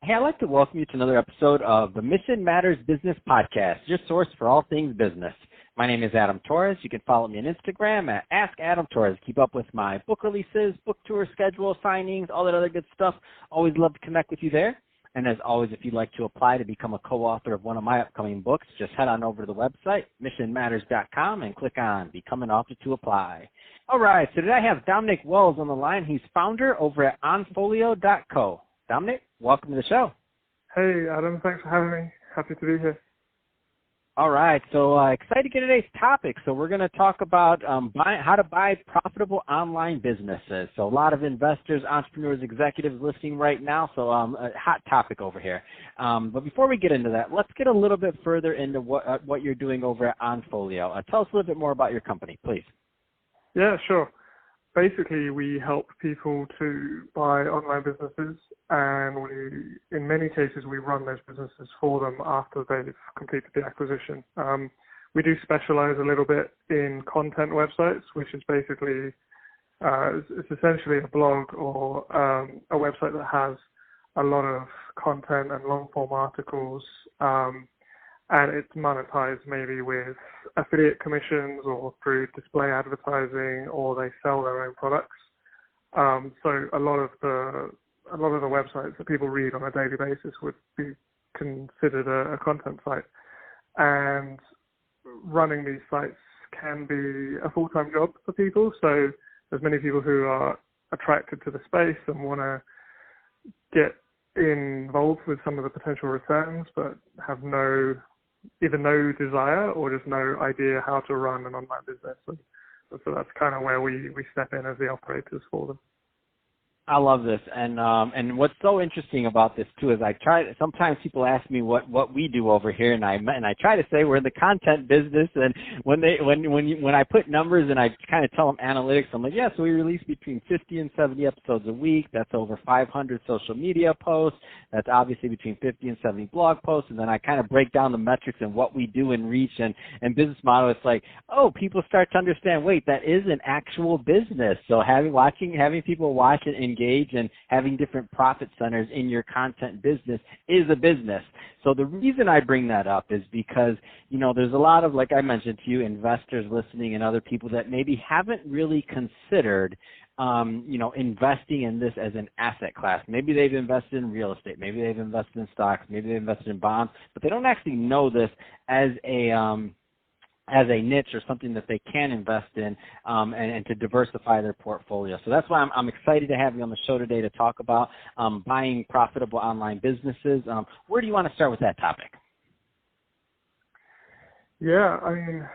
Hey, I'd like to welcome you to another episode of the Mission Matters Business Podcast, your source for all things business. My name is Adam Torres. You can follow me on Instagram at AskAdamTorres. Keep up with my book releases, book tour schedule, signings, all that other good stuff. Always love to connect with you there. And as always, if you'd like to apply to become a co-author of one of my upcoming books, just head on over to the website, missionmatters.com, and click on Become an Author to apply. All right, so today I have Dominic Wells on the line. He's founder over at onfolio.co. Dominic, welcome to the show. Hey, Adam. Thanks for having me. Happy to be here. All right. So excited to get today's topic. So we're going to talk about how to buy profitable online businesses. So a lot of investors, entrepreneurs, executives listening right now. So a hot topic over here. But before we get into that, let's get a little bit further into what you're doing over at OnFolio. Tell us a little bit more about your company, please. Yeah, sure. Basically, we help people to buy online businesses, and in many cases, we run those businesses for them after they've completed the acquisition. We do specialize a little bit in content websites, which is basically, it's essentially a blog or a website that has a lot of content and long-form articles, and it's monetized maybe with affiliate commissions or through display advertising, or they sell their own products. So a lot of the websites that people read on a daily basis would be considered a content site. And running these sites can be a full-time job for people. So there's many people who are attracted to the space and want to get involved with some of the potential returns, but have either no desire or just no idea how to run an online business. And so that's kind of where we step in as the operators for them. I love this, and what's so interesting about this too is sometimes people ask me what we do over here, and I try to say we're in the content business, and when I put numbers and I kind of tell them analytics, I'm like, yeah, so we release between 50 and 70 episodes a week. That's over 500 social media posts. That's obviously between 50 and 70 blog posts, and then I kind of break down the metrics and what we do in reach and business model. It's like, oh, people start to understand, wait, that is an actual business. So having people watch it and engage and having different profit centers in your content business is a business. So the reason I bring that up is because, there's a lot of, like I mentioned to you, investors listening and other people that maybe haven't really considered investing in this as an asset class. Maybe they've invested in real estate, maybe they've invested in stocks, maybe they've invested in bonds, but they don't actually know this as a niche or something that they can invest in and to diversify their portfolio. So that's why I'm excited to have you on the show today to talk about buying profitable online businesses. Where do you want to start with that topic? Yeah, I mean,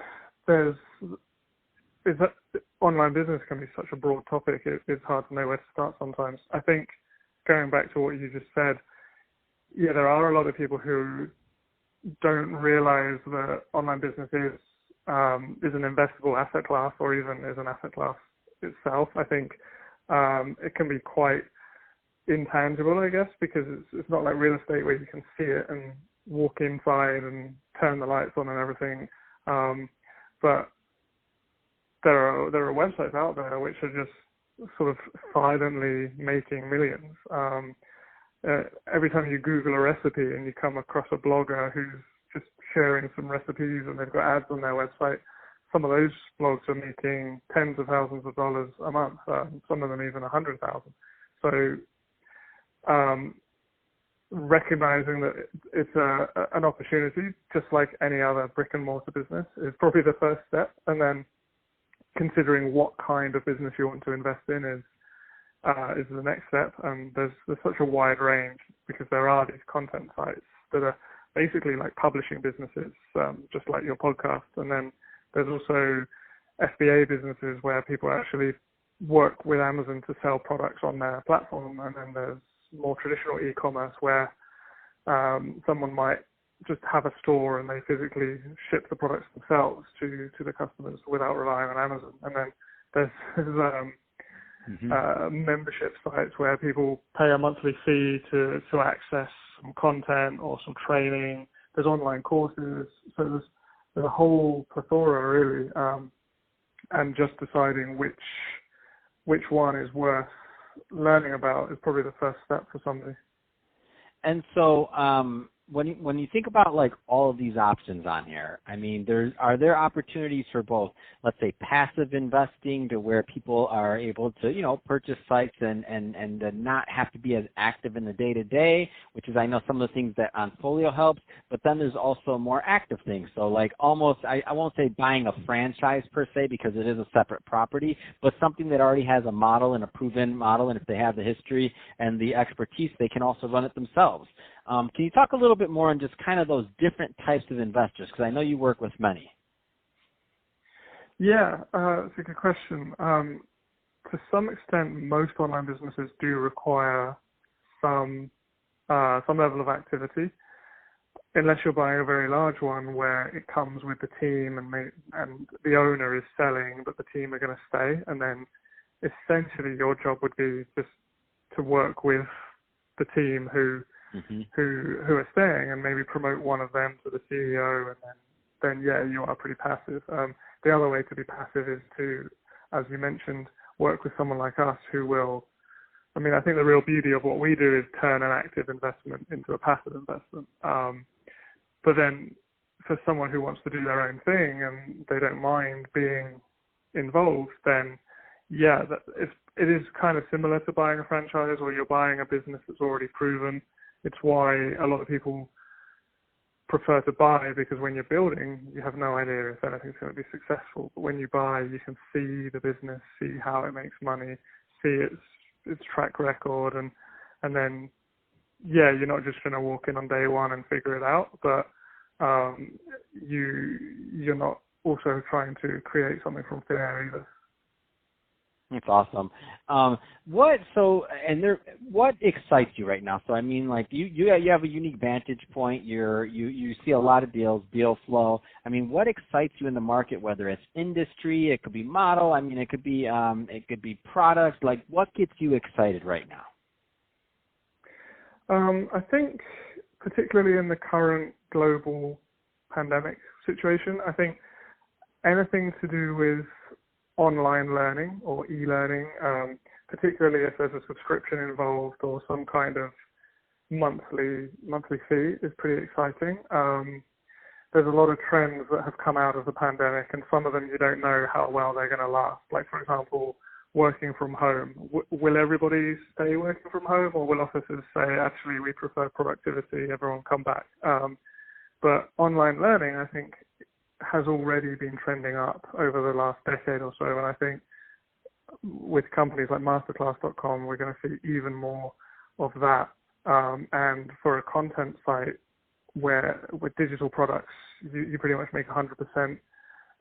online business can be such a broad topic. It's hard to know where to start sometimes. I think going back to what you just said, yeah, there are a lot of people who don't realize that online business is an investable asset class, or even is an asset class itself. I think it can be quite intangible, I guess, because it's not like real estate where you can see it and walk inside and turn the lights on and everything. But there are websites out there which are just sort of silently making millions. Every time you Google a recipe and you come across a blogger who's just sharing some recipes and they've got ads on their website, some of those blogs are making tens of thousands of dollars a month, some of them even 100,000. So recognizing that it's an opportunity, just like any other brick and mortar business, is probably the first step. And then considering what kind of business you want to invest in is the next step. And there's such a wide range, because there are these content sites that are basically like publishing businesses, just like your podcast. And then there's also FBA businesses where people actually work with Amazon to sell products on their platform. And then there's more traditional e-commerce where someone might just have a store and they physically ship the products themselves to the customers without relying on Amazon. And then there's membership sites where people pay a monthly fee to access some content or some training. There's online courses. So there's a whole plethora, really, and just deciding which one is worth learning about is probably the first step for somebody. And so when you think about like all of these options on here, I mean, are there opportunities for both, let's say, passive investing to where people are able to, purchase sites and not have to be as active in the day-to-day, which is, I know, some of the things that Onfolio helps, but then there's also more active things. So like almost, I won't say buying a franchise per se because it is a separate property, but something that already has a model and a proven model, and if they have the history and the expertise, they can also run it themselves. Can you talk a little bit more on just kind of those different types of investors? Because I know you work with many. Yeah, it's a good question. To some extent, most online businesses do require some level of activity, unless you're buying a very large one where it comes with the team and the owner is selling, but the team are going to stay, and then essentially your job would be just to work with the team who are staying and maybe promote one of them to the CEO, and then you are pretty passive. The other way to be passive is to, as you mentioned, work with someone like us who will, I think the real beauty of what we do is turn an active investment into a passive investment. But then for someone who wants to do their own thing and they don't mind being involved, then it is kind of similar to buying a franchise, or you're buying a business that's already proven. It's why a lot of people prefer to buy, because when you're building, you have no idea if anything's going to be successful. But when you buy, you can see the business, see how it makes money, see its track record, and then you're not just going to walk in on day one and figure it out, but you're not also trying to create something from thin air either. That's awesome. What excites you right now? So I mean, like you have a unique vantage point. You see a lot of deal flow. I mean, what excites you in the market? Whether it's industry, it could be model. I mean, it could be products. Like, what gets you excited right now? I think particularly in the current global pandemic situation, I think anything to do with online learning or e-learning, particularly if there's a subscription involved or some kind of monthly fee, is pretty exciting. There's a lot of trends that have come out of the pandemic, and some of them you don't know how well they're going to last. Like, for example, working from home. Will everybody stay working from home, or will offices say, actually, we prefer productivity, everyone come back? But online learning, I think, has already been trending up over the last decade or so, and I think with companies like masterclass.com, we're going to see even more of that. And for a content site where with digital products, you pretty much make 100%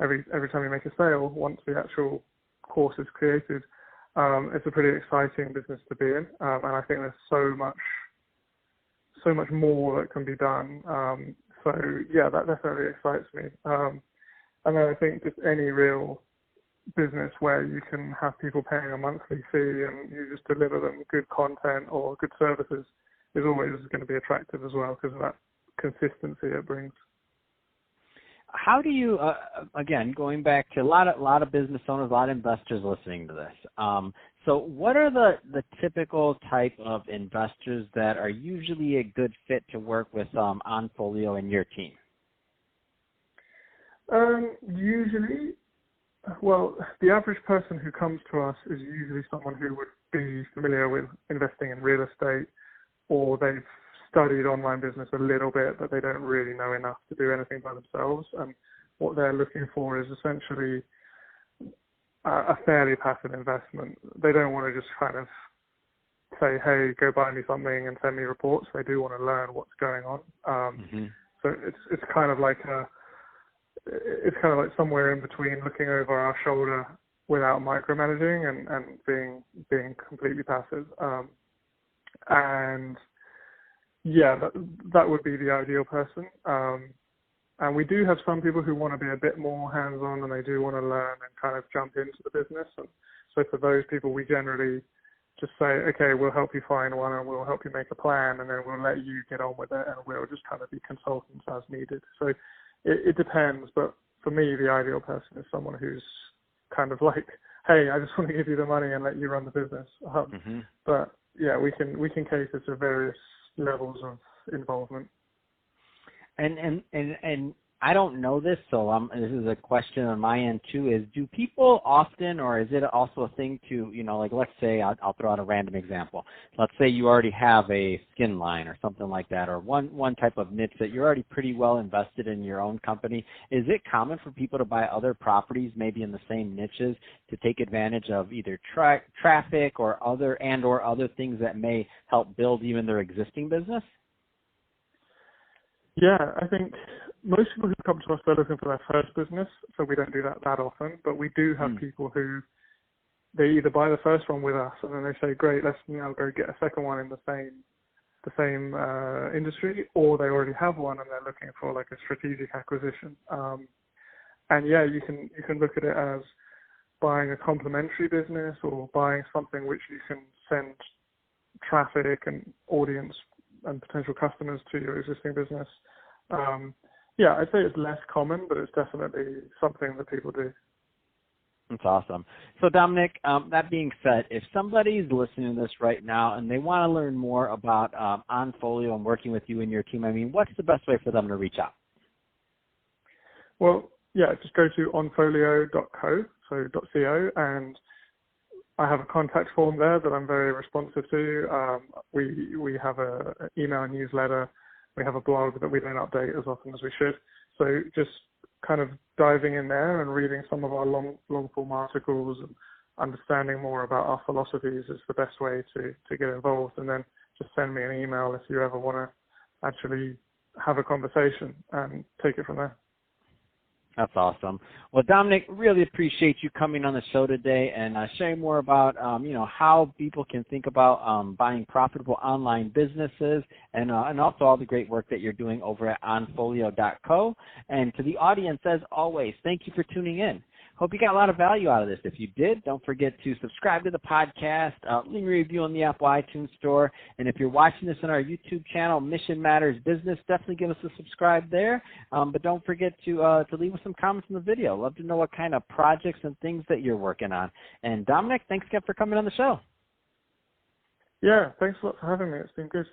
every time you make a sale once the actual course is created. It's a pretty exciting business to be in, and I think there's so much more that can be done. That definitely excites me. And then I think just any real business where you can have people paying a monthly fee and you just deliver them good content or good services is always going to be attractive as well, because of that consistency it brings. How do you, again, going back to a lot of business owners, a lot of investors listening to this. So what are the typical type of investors that are usually a good fit to work with Onfolio and your team? Usually, well, the average person who comes to us is usually someone who would be familiar with investing in real estate, or they've studied online business a little bit, but they don't really know enough to do anything by themselves. And what they're looking for is essentially a fairly passive investment. They don't want to just kind of say, hey, go buy me something and send me reports. They do want to learn what's going on. So it's kind of like somewhere in between looking over our shoulder without micromanaging and being completely passive. That would be the ideal person. And we do have some people who want to be a bit more hands-on, and they do want to learn and kind of jump into the business. And so for those people, we generally just say, okay, we'll help you find one and we'll help you make a plan, and then we'll let you get on with it, and we'll just kind of be consultants as needed. So it depends, but for me, the ideal person is someone who's kind of like, hey, I just want to give you the money and let you run the business. But yeah, we can cater to various levels of involvement. And I don't know this, so this is a question on my end too, is do people often, or is it also a thing to, like let's say, I'll throw out a random example. Let's say you already have a skin line or something like that, or one type of niche that you're already pretty well invested in your own company. Is it common for people to buy other properties, maybe in the same niches, to take advantage of either traffic or other things that may help build even their existing business? Yeah, I think most people who come to us, they're looking for their first business, so we don't do that often. But we do have people who, they either buy the first one with us and then they say, great, let's now go get a second one in the same industry, or they already have one and they're looking for like a strategic acquisition. And yeah, you can look at it as buying a complementary business or buying something which you can send traffic and audience and potential customers to your existing business. Yeah, I'd say it's less common, but it's definitely something that people do. That's awesome. So Dominic, that being said, if somebody's listening to this right now and they want to learn more about OnFolio and working with you and your team, what's the best way for them to reach out? Well, yeah, just go to onfolio.co, so .co, and I have a contact form there that I'm very responsive to. We have an email newsletter. We have a blog that we don't update as often as we should. So just kind of diving in there and reading some of our long form articles and understanding more about our philosophies is the best way to get involved. And then just send me an email if you ever want to actually have a conversation and take it from there. That's awesome. Well, Dominic, really appreciate you coming on the show today and sharing more about, how people can think about buying profitable online businesses and also all the great work that you're doing over at onfolio.co. And to the audience, as always, thank you for tuning in. Hope you got a lot of value out of this. If you did, don't forget to subscribe to the podcast, leave a review on the Apple iTunes Store, and if you're watching this on our YouTube channel, Mission Matters Business, definitely give us a subscribe there. But don't forget to leave us some comments in the video. Love to know what kind of projects and things that you're working on. And Dominic, thanks again for coming on the show. Yeah, thanks a lot for having me. It's been good.